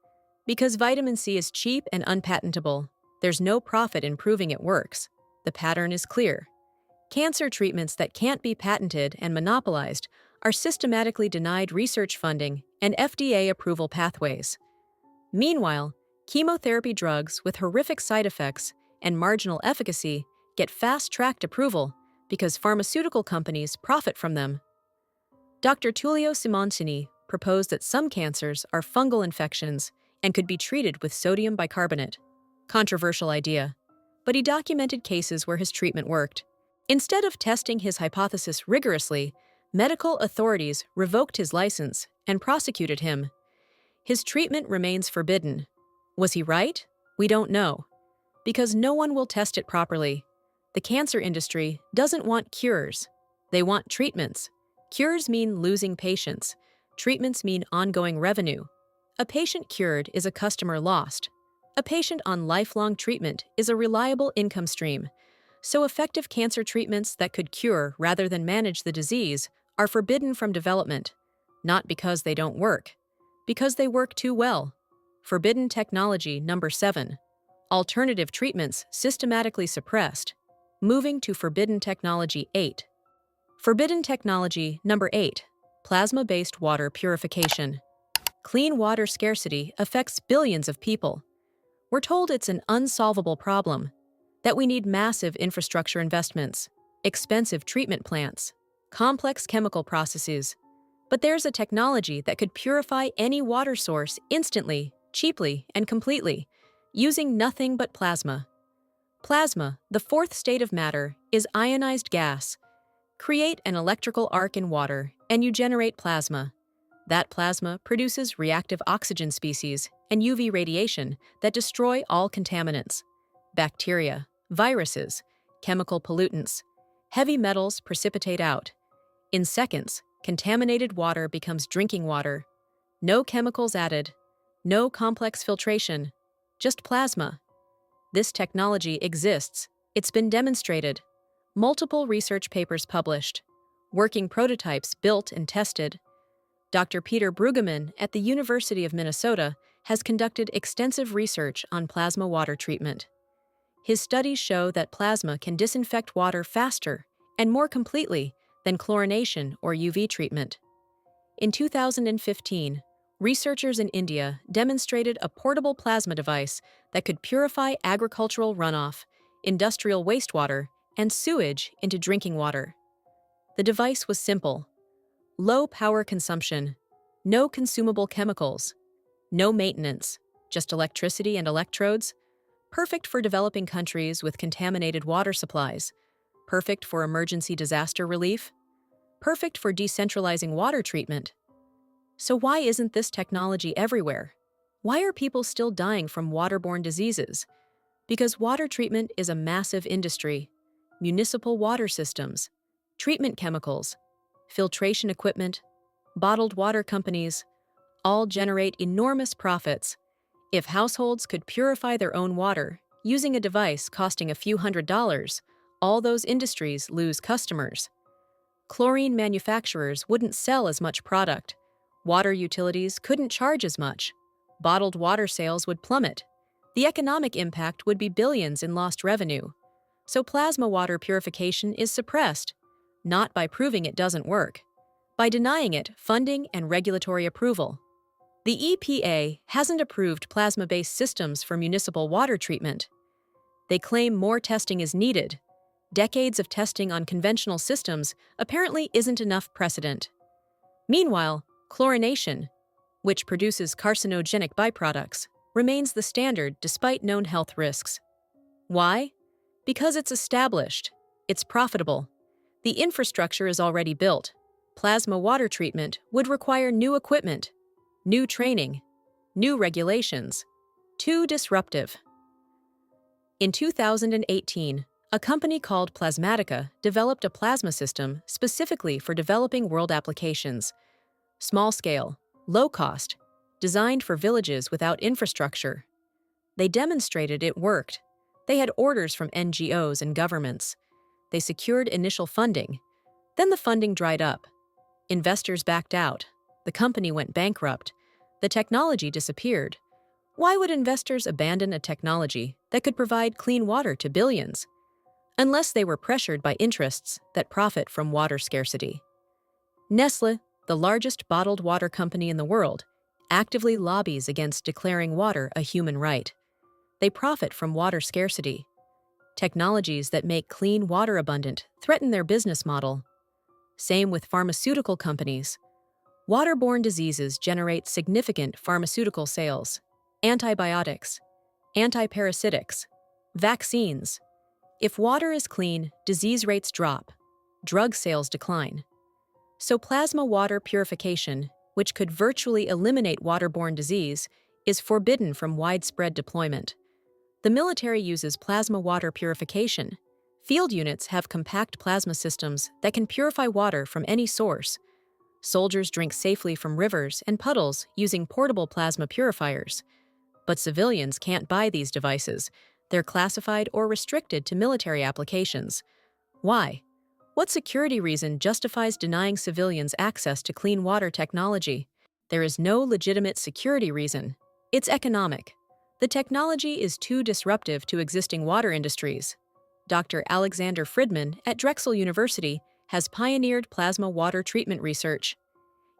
Because vitamin C is cheap and unpatentable. There's no profit in proving it works. The pattern is clear. Cancer treatments that can't be patented and monopolized are systematically denied research funding and FDA approval pathways. Meanwhile, chemotherapy drugs with horrific side effects and marginal efficacy get fast-tracked approval because pharmaceutical companies profit from them. Dr. Tullio Simoncini proposed that some cancers are fungal infections and could be treated with sodium bicarbonate. Controversial idea, but he documented cases where his treatment worked. Instead of testing his hypothesis rigorously, medical authorities revoked his license and prosecuted him. His treatment remains forbidden. Was he right? We don't know. Because no one will test it properly. The cancer industry doesn't want cures. They want treatments. Cures mean losing patients. Treatments mean ongoing revenue. A patient cured is a customer lost. A patient on lifelong treatment is a reliable income stream. So effective cancer treatments that could cure rather than manage the disease are forbidden from development, not because they don't work, because they work too well. Forbidden technology number 7. Alternative treatments systematically suppressed. Moving to Forbidden Technology 8. Forbidden Technology number 8. Plasma-based water purification. Clean water scarcity affects billions of people. We're told it's an unsolvable problem, that we need massive infrastructure investments, expensive treatment plants, complex chemical processes. But there's a technology that could purify any water source instantly, cheaply, and completely, using nothing but plasma. Plasma, the fourth state of matter, is ionized gas. Create an electrical arc in water, and you generate plasma. That plasma produces reactive oxygen species and UV radiation that destroy all contaminants. Bacteria, viruses, chemical pollutants, heavy metals precipitate out. In seconds, contaminated water becomes drinking water. No chemicals added, no complex filtration, just plasma. This technology exists. It's been demonstrated. Multiple research papers published. Working prototypes built and tested. Dr. Peter Brueggemann at the University of Minnesota has conducted extensive research on plasma water treatment. His studies show that plasma can disinfect water faster and more completely than chlorination or UV treatment. In 2015, researchers in India demonstrated a portable plasma device that could purify agricultural runoff, industrial wastewater, and sewage into drinking water. The device was simple. Low power consumption, no consumable chemicals, no maintenance, just electricity and electrodes. Perfect for developing countries with contaminated water supplies. Perfect for emergency disaster relief. Perfect for decentralizing water treatment. So why isn't this technology everywhere? Why are people still dying from waterborne diseases? Because water treatment is a massive industry. Municipal water systems, treatment chemicals, filtration equipment, bottled water companies, all generate enormous profits. If households could purify their own water using a device costing a few $100s, all those industries lose customers. Chlorine manufacturers wouldn't sell as much product. Water utilities couldn't charge as much. Bottled water sales would plummet. The economic impact would be billions in lost revenue. So plasma water purification is suppressed, not by proving it doesn't work, by denying it funding and regulatory approval. The EPA hasn't approved plasma-based systems for municipal water treatment. They claim more testing is needed. Decades of testing on conventional systems apparently isn't enough precedent. Meanwhile, chlorination, which produces carcinogenic byproducts, remains the standard despite known health risks. Why? Because it's established, it's profitable. The infrastructure is already built. Plasma water treatment would require new equipment, new training, new regulations. Too disruptive. In 2018, a company called Plasmatica developed a plasma system specifically for developing world applications. Small scale, low cost, designed for villages without infrastructure. They demonstrated it worked. They had orders from NGOs and governments. They secured initial funding. Then the funding dried up. Investors backed out. The company went bankrupt. The technology disappeared. Why would investors abandon a technology that could provide clean water to billions? Unless they were pressured by interests that profit from water scarcity. Nestlé, the largest bottled water company in the world, actively lobbies against declaring water a human right. They profit from water scarcity. Technologies that make clean water abundant threaten their business model. Same with pharmaceutical companies. Waterborne diseases generate significant pharmaceutical sales. Antibiotics, antiparasitics, vaccines. If water is clean, disease rates drop. Drug sales decline. So plasma water purification, which could virtually eliminate waterborne disease, is forbidden from widespread deployment. The military uses plasma water purification. Field units have compact plasma systems that can purify water from any source. Soldiers drink safely from rivers and puddles using portable plasma purifiers. But civilians can't buy these devices. They're classified or restricted to military applications. Why? What security reason justifies denying civilians access to clean water technology? There is no legitimate security reason. It's economic. The technology is too disruptive to existing water industries. Dr. Alexander Friedman at Drexel University has pioneered plasma water treatment research.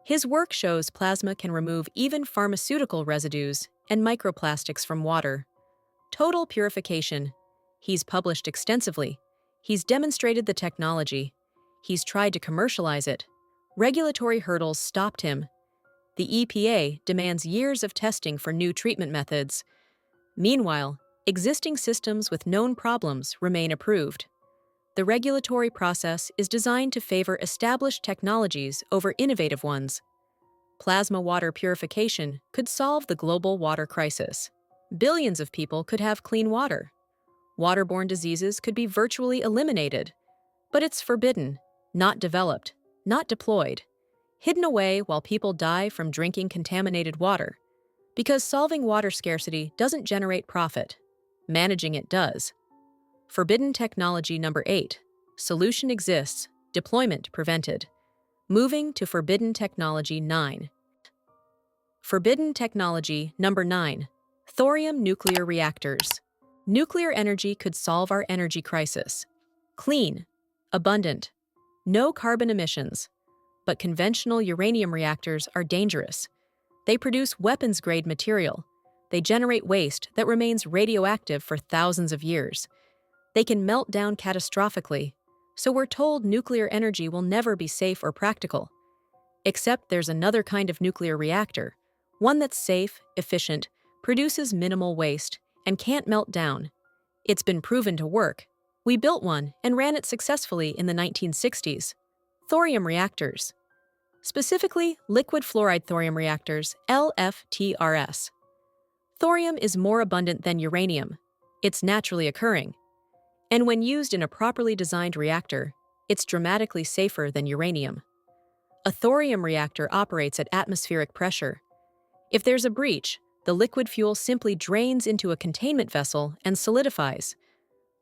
His work shows plasma can remove even pharmaceutical residues and microplastics from water. Total purification. He's published extensively. He's demonstrated the technology. He's tried to commercialize it. Regulatory hurdles stopped him. The EPA demands years of testing for new treatment methods. Meanwhile, existing systems with known problems remain approved. The regulatory process is designed to favor established technologies over innovative ones. Plasma water purification could solve the global water crisis. Billions of people could have clean water. Waterborne diseases could be virtually eliminated. But it's forbidden, not developed, not deployed, hidden away while people die from drinking contaminated water. Because solving water scarcity doesn't generate profit. Managing it does. Forbidden technology number 8. Solution exists, deployment prevented. Moving to forbidden technology 9. Forbidden technology number 9. Thorium nuclear reactors. Nuclear energy could solve our energy crisis. Clean, abundant, no carbon emissions. But conventional uranium reactors are dangerous. They produce weapons-grade material. They generate waste that remains radioactive for thousands of years. They can melt down catastrophically, so we're told nuclear energy will never be safe or practical. Except there's another kind of nuclear reactor, one that's safe, efficient, produces minimal waste, and can't melt down. It's been proven to work. We built one and ran it successfully in the 1960s. Thorium reactors. Specifically, liquid fluoride thorium reactors, LFTRS. Thorium is more abundant than uranium. It's naturally occurring. And when used in a properly designed reactor, it's dramatically safer than uranium. A thorium reactor operates at atmospheric pressure. If there's a breach, the liquid fuel simply drains into a containment vessel and solidifies.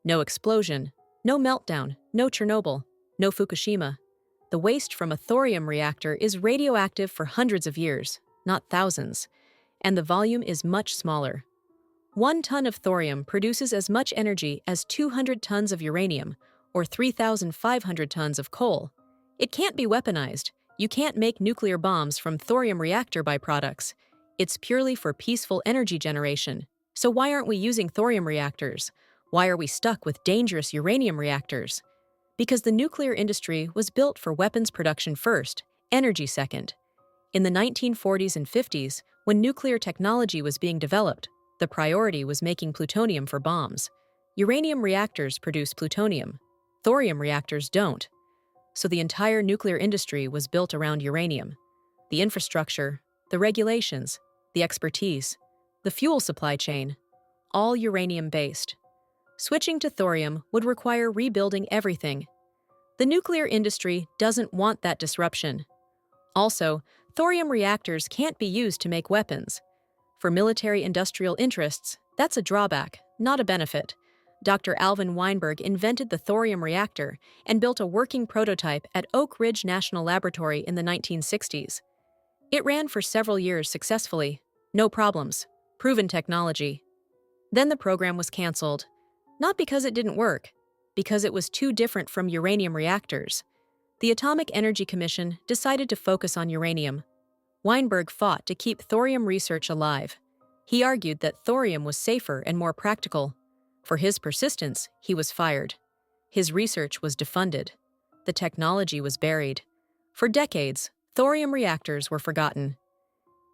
No explosion, no meltdown, no Chernobyl, no Fukushima. The waste from a thorium reactor is radioactive for hundreds of years, not thousands, and the volume is much smaller. 1 ton of thorium produces as much energy as 200 tons of uranium, or 3,500 tons of coal. It can't be weaponized. You can't make nuclear bombs from thorium reactor byproducts. It's purely for peaceful energy generation. So why aren't we using thorium reactors? Why are we stuck with dangerous uranium reactors? Because the nuclear industry was built for weapons production first, energy second. In the 1940s and 50s, when nuclear technology was being developed, the priority was making plutonium for bombs. Uranium reactors produce plutonium. Thorium reactors don't. So the entire nuclear industry was built around uranium. The infrastructure, the regulations, the expertise, the fuel supply chain, all uranium-based. Switching to thorium would require rebuilding everything. The nuclear industry doesn't want that disruption. Also, thorium reactors can't be used to make weapons. For military industrial interests, that's a drawback, not a benefit. Dr. Alvin Weinberg invented the thorium reactor and built a working prototype at Oak Ridge National Laboratory in the 1960s. It ran for several years successfully. No problems. Proven technology. Then the program was canceled. Not because it didn't work, because it was too different from uranium reactors. The Atomic Energy Commission decided to focus on uranium. Weinberg fought to keep thorium research alive. He argued that thorium was safer and more practical. For his persistence, he was fired. His research was defunded. The technology was buried. For decades, thorium reactors were forgotten.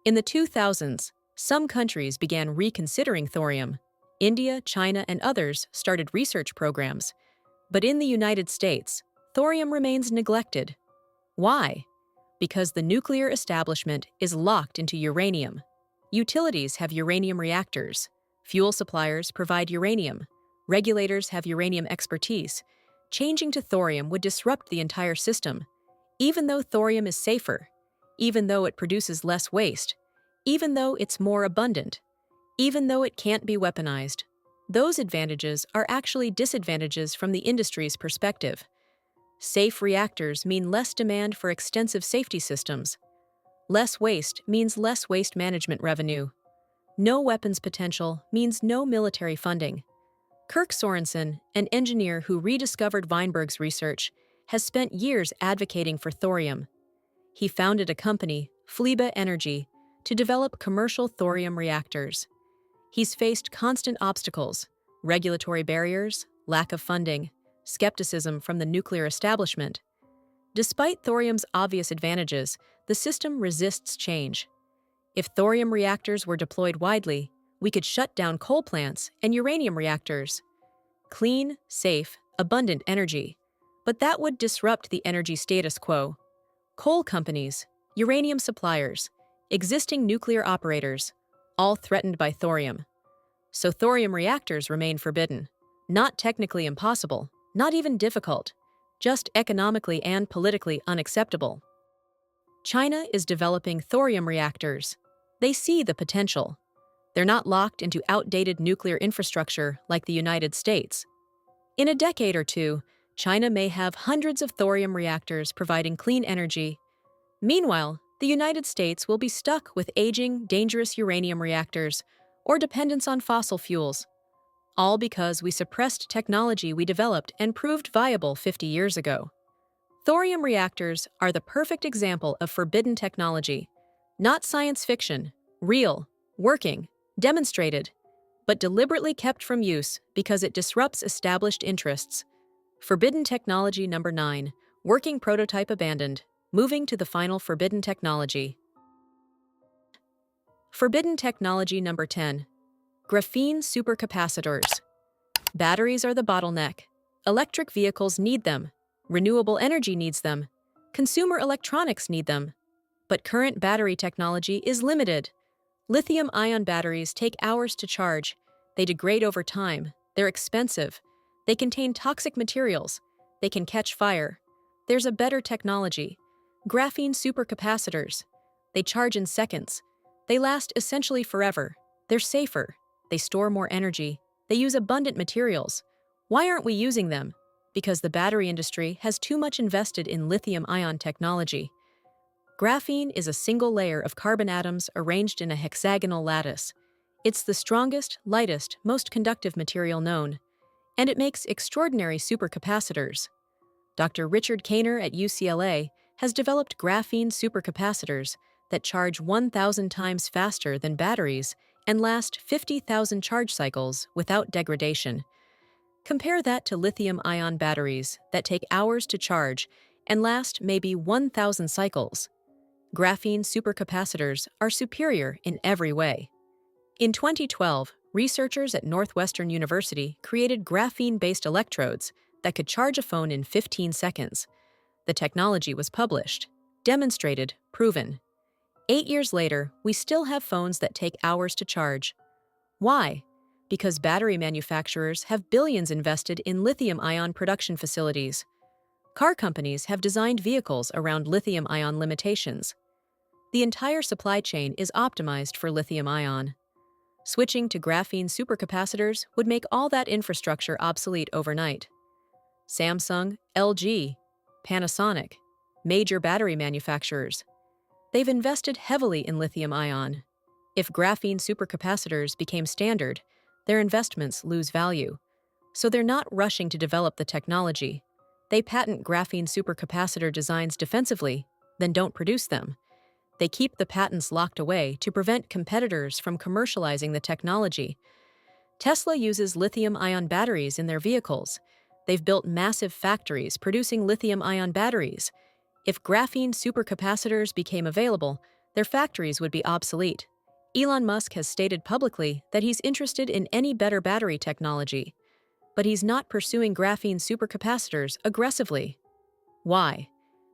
In the 2000s, some countries began reconsidering thorium. India, China, and others started research programs. But in the United States, thorium remains neglected. Why? Because the nuclear establishment is locked into uranium. Utilities have uranium reactors. Fuel suppliers provide uranium. Regulators have uranium expertise. Changing to thorium would disrupt the entire system. Even though thorium is safer, even though it produces less waste, even though it's more abundant, even though it can't be weaponized, those advantages are actually disadvantages from the industry's perspective. Safe reactors mean less demand for extensive safety systems. Less waste means less waste management revenue. No weapons potential means no military funding. Kirk Sorensen, an engineer who rediscovered Weinberg's research, has spent years advocating for thorium. He founded a company, Fliba Energy, to develop commercial thorium reactors. He's faced constant obstacles: regulatory barriers, lack of funding, skepticism from the nuclear establishment. Despite thorium's obvious advantages, the system resists change. If thorium reactors were deployed widely, we could shut down coal plants and uranium reactors. Clean, safe, abundant energy. But that would disrupt the energy status quo. Coal companies, uranium suppliers, existing nuclear operators, all threatened by thorium. So thorium reactors remain forbidden. Not technically impossible, not even difficult, just economically and politically unacceptable. China is developing thorium reactors. They see the potential. They're not locked into outdated nuclear infrastructure like the United States. In a decade or two, China may have hundreds of thorium reactors providing clean energy. Meanwhile, the United States will be stuck with aging, dangerous uranium reactors or dependence on fossil fuels, all because we suppressed technology we developed and proved viable 50 years ago. Thorium reactors are the perfect example of forbidden technology, not science fiction, real, working, demonstrated, but deliberately kept from use because it disrupts established interests. Forbidden technology number 9, working prototype abandoned, moving to the final forbidden technology. Forbidden technology number 10, graphene supercapacitors. Batteries are the bottleneck. Electric vehicles need them. Renewable energy needs them. Consumer electronics need them. But current battery technology is limited. Lithium-ion batteries take hours to charge. They degrade over time. They're expensive. They contain toxic materials. They can catch fire. There's a better technology: graphene supercapacitors. They charge in seconds. They last essentially forever. They're safer. They store more energy. They use abundant materials. Why aren't we using them? Because the battery industry has too much invested in lithium-ion technology. Graphene is a single layer of carbon atoms arranged in a hexagonal lattice. It's the strongest, lightest, most conductive material known, and it makes extraordinary supercapacitors. Dr. Richard Kainer at UCLA has developed graphene supercapacitors that charge 1,000 times faster than batteries and last 50,000 charge cycles without degradation. Compare that to lithium-ion batteries that take hours to charge and last maybe 1,000 cycles. Graphene supercapacitors are superior in every way. In 2012, researchers at Northwestern University created graphene-based electrodes that could charge a phone in 15 seconds. The technology was published, demonstrated, proven. 8 years later, we still have phones that take hours to charge. Why? Because battery manufacturers have billions invested in lithium-ion production facilities. Car companies have designed vehicles around lithium-ion limitations. The entire supply chain is optimized for lithium-ion. Switching to graphene supercapacitors would make all that infrastructure obsolete overnight. Samsung, LG, Panasonic, major battery manufacturers. They've invested heavily in lithium-ion. If graphene supercapacitors became standard, their investments lose value. So they're not rushing to develop the technology. They patent graphene supercapacitor designs defensively, then don't produce them. They keep the patents locked away to prevent competitors from commercializing the technology. Tesla uses lithium-ion batteries in their vehicles. They've built massive factories producing lithium-ion batteries. If graphene supercapacitors became available, their factories would be obsolete. Elon Musk has stated publicly that he's interested in any better battery technology, but he's not pursuing graphene supercapacitors aggressively. Why?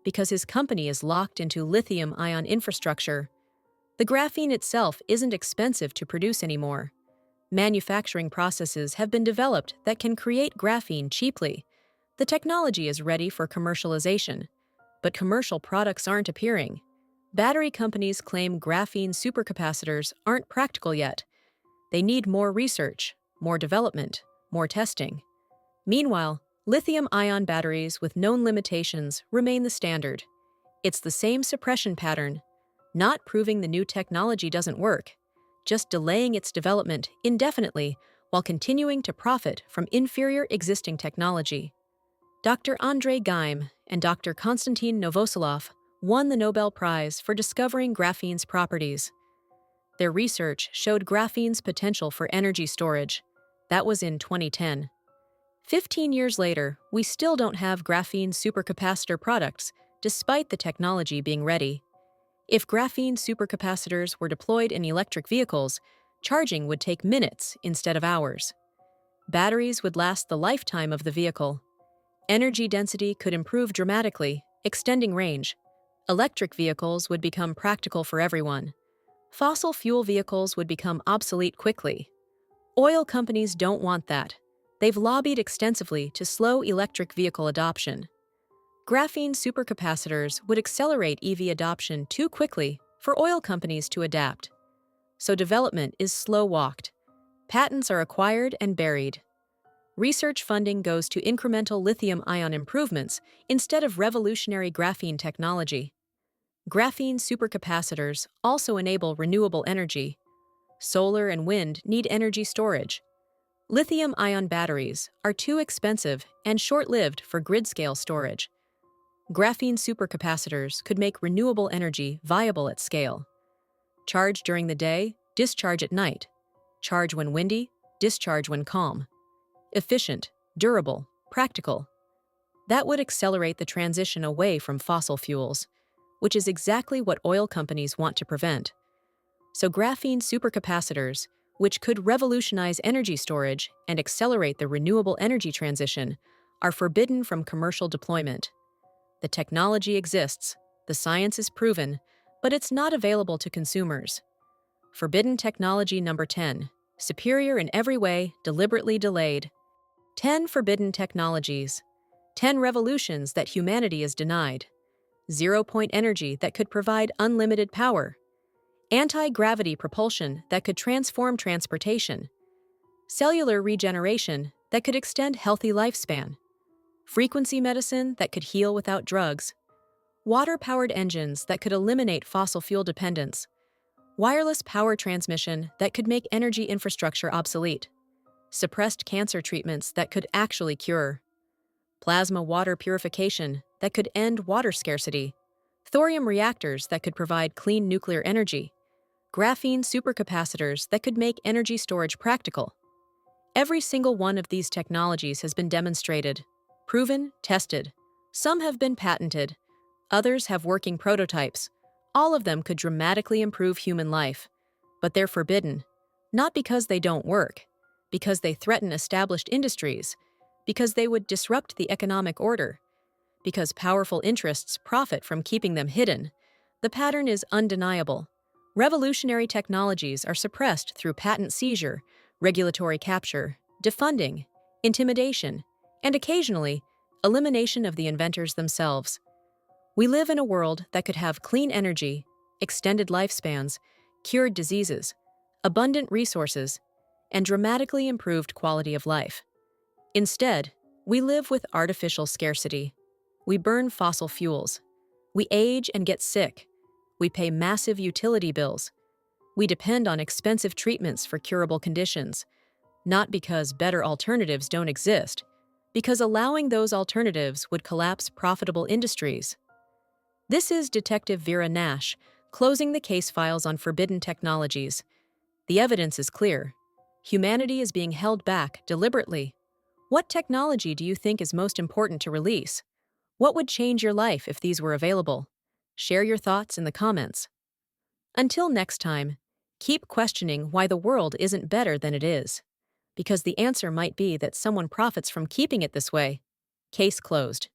Because his company is locked into lithium-ion infrastructure. The graphene itself isn't expensive to produce anymore. Manufacturing processes have been developed that can create graphene cheaply. The technology is ready for commercialization, but commercial products aren't appearing. Battery companies claim graphene supercapacitors aren't practical yet. They need more research, more development, more testing. Meanwhile, lithium-ion batteries with known limitations remain the standard. It's the same suppression pattern, not proving the new technology doesn't work, just delaying its development indefinitely while continuing to profit from inferior existing technology. Dr. Andrei Geim and Dr. Konstantin Novoselov won the Nobel Prize for discovering graphene's properties. Their research showed graphene's potential for energy storage. That was in 2010. 15 years later, we still don't have graphene supercapacitor products, despite the technology being ready. If graphene supercapacitors were deployed in electric vehicles, charging would take minutes instead of hours. Batteries would last the lifetime of the vehicle. Energy density could improve dramatically, extending range. Electric vehicles would become practical for everyone. Fossil fuel vehicles would become obsolete quickly. Oil companies don't want that. They've lobbied extensively to slow electric vehicle adoption. Graphene supercapacitors would accelerate EV adoption too quickly for oil companies to adapt. So development is slow-walked. Patents are acquired and buried. Research funding goes to incremental lithium-ion improvements instead of revolutionary graphene technology. Graphene supercapacitors also enable renewable energy. Solar and wind need energy storage. Lithium-ion batteries are too expensive and short-lived for grid-scale storage. Graphene supercapacitors could make renewable energy viable at scale. Charge during the day, discharge at night. Charge when windy, discharge when calm. Efficient, durable, practical. That would accelerate the transition away from fossil fuels, which is exactly what oil companies want to prevent. So graphene supercapacitors, which could revolutionize energy storage and accelerate the renewable energy transition, are forbidden from commercial deployment. The technology exists, the science is proven, but it's not available to consumers. Forbidden technology number 10, superior in every way, deliberately delayed. 10 forbidden technologies. 10 revolutions that humanity is denied. 0-point energy that could provide unlimited power. Anti-gravity propulsion that could transform transportation. Cellular regeneration that could extend healthy lifespan. Frequency medicine that could heal without drugs. Water-powered engines that could eliminate fossil fuel dependence. Wireless power transmission that could make energy infrastructure obsolete. Suppressed cancer treatments that could actually cure. Plasma water purification that could end water scarcity. Thorium reactors that could provide clean nuclear energy. Graphene supercapacitors that could make energy storage practical. Every single one of these technologies has been demonstrated, proven, tested. Some have been patented. Others have working prototypes. All of them could dramatically improve human life. But they're forbidden, not because they don't work, because they threaten established industries, because they would disrupt the economic order, because powerful interests profit from keeping them hidden. The pattern is undeniable. Revolutionary technologies are suppressed through patent seizure, regulatory capture, defunding, intimidation, and occasionally, elimination of the inventors themselves. We live in a world that could have clean energy, extended lifespans, cured diseases, abundant resources, and dramatically improved quality of life. Instead, we live with artificial scarcity. We burn fossil fuels. We age and get sick. We pay massive utility bills. We depend on expensive treatments for curable conditions, not because better alternatives don't exist, because allowing those alternatives would collapse profitable industries. This is Detective Vera Nash, closing the case files on forbidden technologies. The evidence is clear. Humanity is being held back deliberately. What technology do you think is most important to release? What would change your life if these were available? Share your thoughts in the comments. Until next time, keep questioning why the world isn't better than it is. Because the answer might be that someone profits from keeping it this way. Case closed.